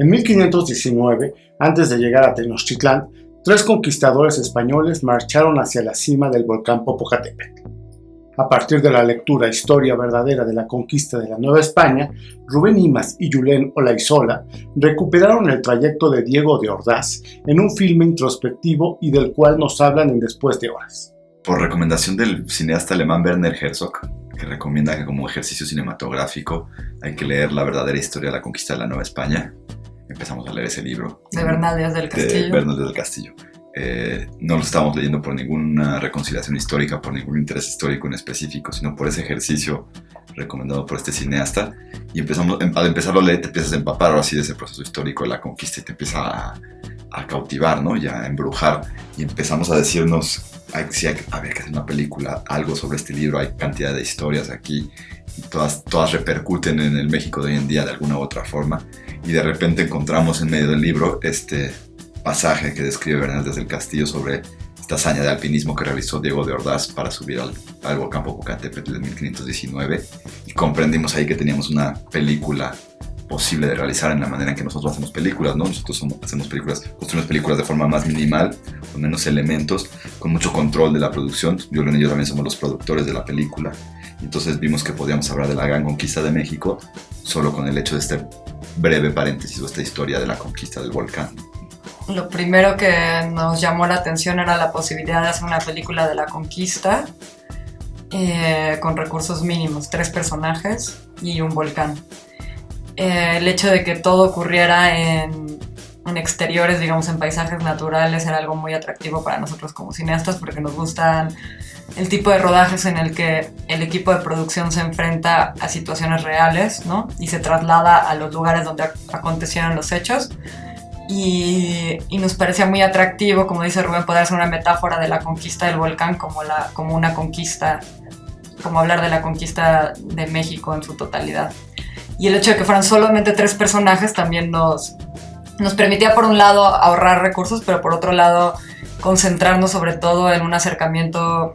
En 1519, antes de llegar a Tenochtitlán, 3 conquistadores españoles marcharon hacia la cima del volcán Popocatépetl. A partir de la lectura Historia verdadera de la conquista de la Nueva España, Rubén Imaz y Julen Olaizola recuperaron el trayecto de Diego de Ordaz en un filme introspectivo y del cual nos hablan en Después de Horas. Por recomendación del cineasta alemán Werner Herzog, que recomienda que como ejercicio cinematográfico hay que leer La verdadera historia de la conquista de la Nueva España, empezamos a leer ese libro. De Bernal Díaz del Castillo. De Bernal Díaz del Castillo. No lo estábamos leyendo por ninguna reconciliación histórica, por ningún interés histórico en específico, sino por ese ejercicio recomendado por este cineasta. Y al empezarlo a leer te empiezas a empapar ahora sí de ese proceso histórico de la conquista y te empieza a cautivar, ¿no? Y a embrujar. Y empezamos a decirnos, había que hacer una película, algo sobre este libro, hay cantidad de historias aquí, y todas repercuten en el México de hoy en día de alguna u otra forma. Y de repente encontramos en medio del libro este pasaje que describe Bernal Díaz del Castillo sobre esta hazaña de alpinismo que realizó Diego de Ordaz para subir al volcán Popocatépetl en 1519, y comprendimos ahí que teníamos una película posible de realizar en la manera en que nosotros hacemos películas, ¿no? Nosotros construimos películas de forma más minimal, con menos elementos, con mucho control de la producción. Julen y yo también somos los productores de la película. Entonces vimos que podíamos hablar de la gran conquista de México solo con el hecho de este breve paréntesis o esta historia de la conquista del volcán. Lo primero que nos llamó la atención era la posibilidad de hacer una película de la conquista con recursos mínimos, 3 personajes y un volcán. El hecho de que todo ocurriera en exteriores, digamos en paisajes naturales, era algo muy atractivo para nosotros como cineastas, porque nos gustan el tipo de rodajes en el que el equipo de producción se enfrenta a situaciones reales, ¿no? Y se traslada a los lugares donde acontecieron los hechos. Y nos parecía muy atractivo, como dice Rubén, poder hacer una metáfora de la conquista del volcán como una conquista, como hablar de la conquista de México en su totalidad. Y el hecho de que fueran solamente 3 personajes también nos permitía, por un lado, ahorrar recursos, pero por otro lado, concentrarnos sobre todo en un acercamiento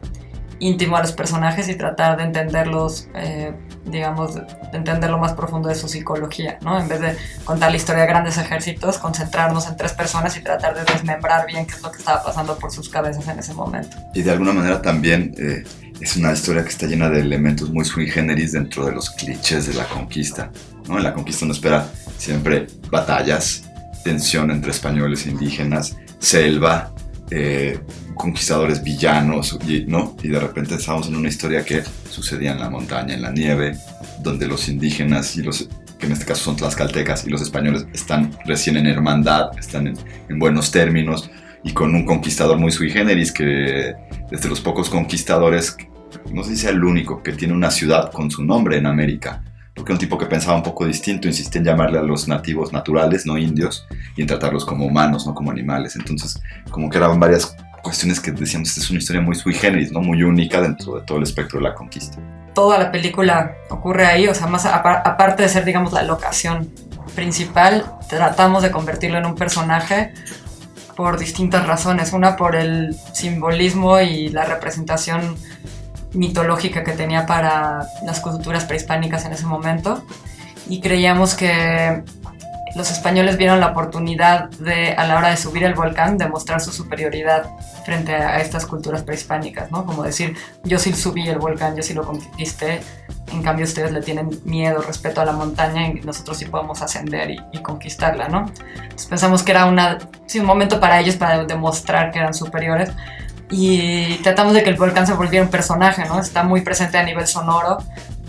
íntimo a los personajes y tratar de entenderlos, digamos, de entender lo más profundo de su psicología, ¿no? En vez de contar la historia de grandes ejércitos, concentrarnos en 3 personas y tratar de desmembrar bien qué es lo que estaba pasando por sus cabezas en ese momento. Y de alguna manera también es una historia que está llena de elementos muy sui generis dentro de los clichés de la conquista, ¿no? En la conquista uno espera siempre batallas, tensión entre españoles e indígenas, selva, conquistadores villanos, ¿no? Y de repente estamos en una historia que sucedía en la montaña, en la nieve, donde los indígenas que en este caso son tlaxcaltecas, y los españoles están recién en hermandad, están en buenos términos, y con un conquistador muy sui generis que desde los pocos conquistadores, no sé si sea el único, que tiene una ciudad con su nombre en América, porque un tipo que pensaba un poco distinto, insistía en llamarle a los nativos naturales, no indios, y en tratarlos como humanos, no como animales. Entonces, como que eran varias cuestiones que decíamos, esta es una historia muy sui generis, ¿no? Muy única dentro de todo el espectro de la conquista. Toda la película ocurre ahí, o sea, más aparte de ser, digamos, la locación principal, tratamos de convertirlo en un personaje por distintas razones. Una, por el simbolismo y la representación mitológica que tenía para las culturas prehispánicas en ese momento, y creíamos que los españoles vieron la oportunidad de, a la hora de subir el volcán, de mostrar su superioridad frente a estas culturas prehispánicas, ¿no? Como decir, yo sí subí el volcán, yo sí lo conquisté, en cambio ustedes le tienen miedo, respeto a la montaña, y nosotros sí podemos ascender y conquistarla, ¿no? Entonces pensamos que era un momento para ellos para demostrar que eran superiores, y tratamos de que el volcán se volviera un personaje, ¿no? Está muy presente a nivel sonoro,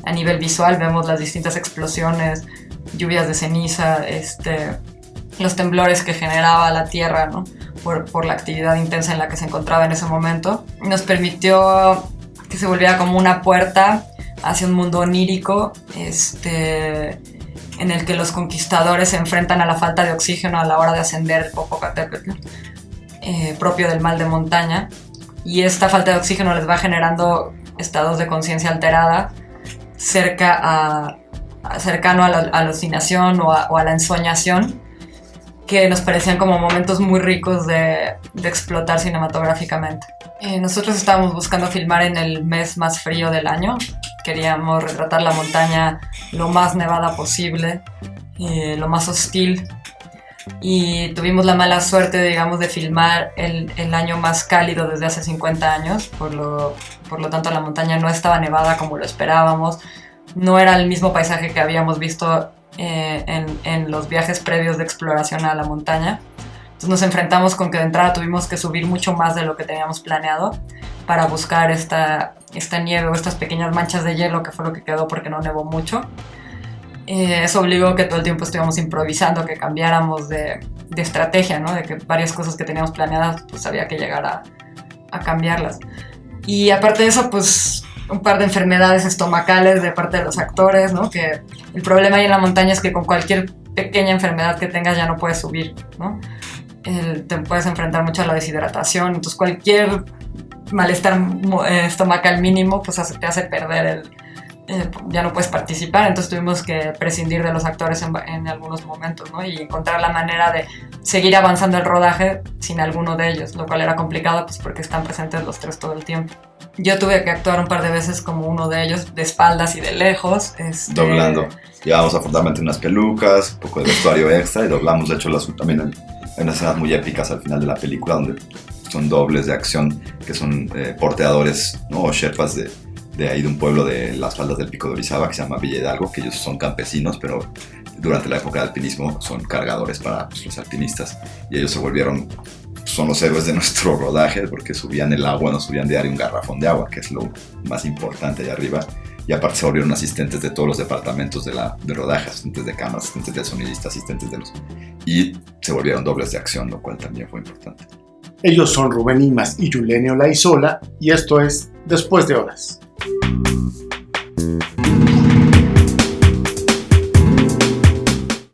a nivel visual, vemos las distintas explosiones, lluvias de ceniza, los temblores que generaba la tierra, ¿no? Por la actividad intensa en la que se encontraba en ese momento. Nos permitió que se volviera como una puerta hacia un mundo onírico, en el que los conquistadores se enfrentan a la falta de oxígeno a la hora de ascender el Popocatépetl, propio del mal de montaña, y esta falta de oxígeno les va generando estados de conciencia alterada cercano a la alucinación o a la ensoñación, que nos parecían como momentos muy ricos de explotar cinematográficamente. Nosotros estábamos buscando filmar en el mes más frío del año. Queríamos retratar la montaña lo más nevada posible, lo más hostil, y tuvimos la mala suerte, digamos, de filmar el año más cálido desde hace 50 años, por lo tanto la montaña no estaba nevada como lo esperábamos, no era el mismo paisaje que habíamos visto en los viajes previos de exploración a la montaña. Entonces nos enfrentamos con que de entrada tuvimos que subir mucho más de lo que teníamos planeado para buscar esta nieve o estas pequeñas manchas de hielo, que fue lo que quedó porque no nevó mucho. Eso obligó que todo el tiempo estuviéramos improvisando, que cambiáramos de estrategia, ¿no? De que varias cosas que teníamos planeadas pues había que llegar a cambiarlas. Y aparte de eso, pues un par de enfermedades estomacales de parte de los actores, ¿no? Que el problema ahí en la montaña es que con cualquier pequeña enfermedad que tengas ya no puedes subir, ¿no? Te puedes enfrentar mucho a la deshidratación, entonces cualquier malestar estomacal mínimo pues te hace perder ya no puedes participar, entonces tuvimos que prescindir de los actores en algunos momentos, ¿no? Y encontrar la manera de seguir avanzando el rodaje sin alguno de ellos, lo cual era complicado pues porque están presentes los tres todo el tiempo. Yo tuve que actuar un par de veces como uno de ellos, de espaldas y de lejos. Doblando. Llevamos afortunadamente unas pelucas, un poco de vestuario extra y doblamos. De hecho, también hay unas escenas muy épicas al final de la película donde son dobles de acción que son porteadores, ¿no? O sherpas de ahí de un pueblo de las faldas del Pico de Orizaba que se llama Villa Hidalgo, que ellos son campesinos, pero durante la época del alpinismo son cargadores para los alpinistas y ellos son los héroes de nuestro rodaje porque subían el agua, nos subían diario un garrafón de agua, que es lo más importante allá arriba, y aparte se volvieron asistentes de todos los departamentos de rodaje, asistentes de cámara, asistentes del sonidista, asistentes y se volvieron dobles de acción, lo cual también fue importante. Ellos son Rubén Imaz y Yulenio Laizola, y esto es Después de Horas.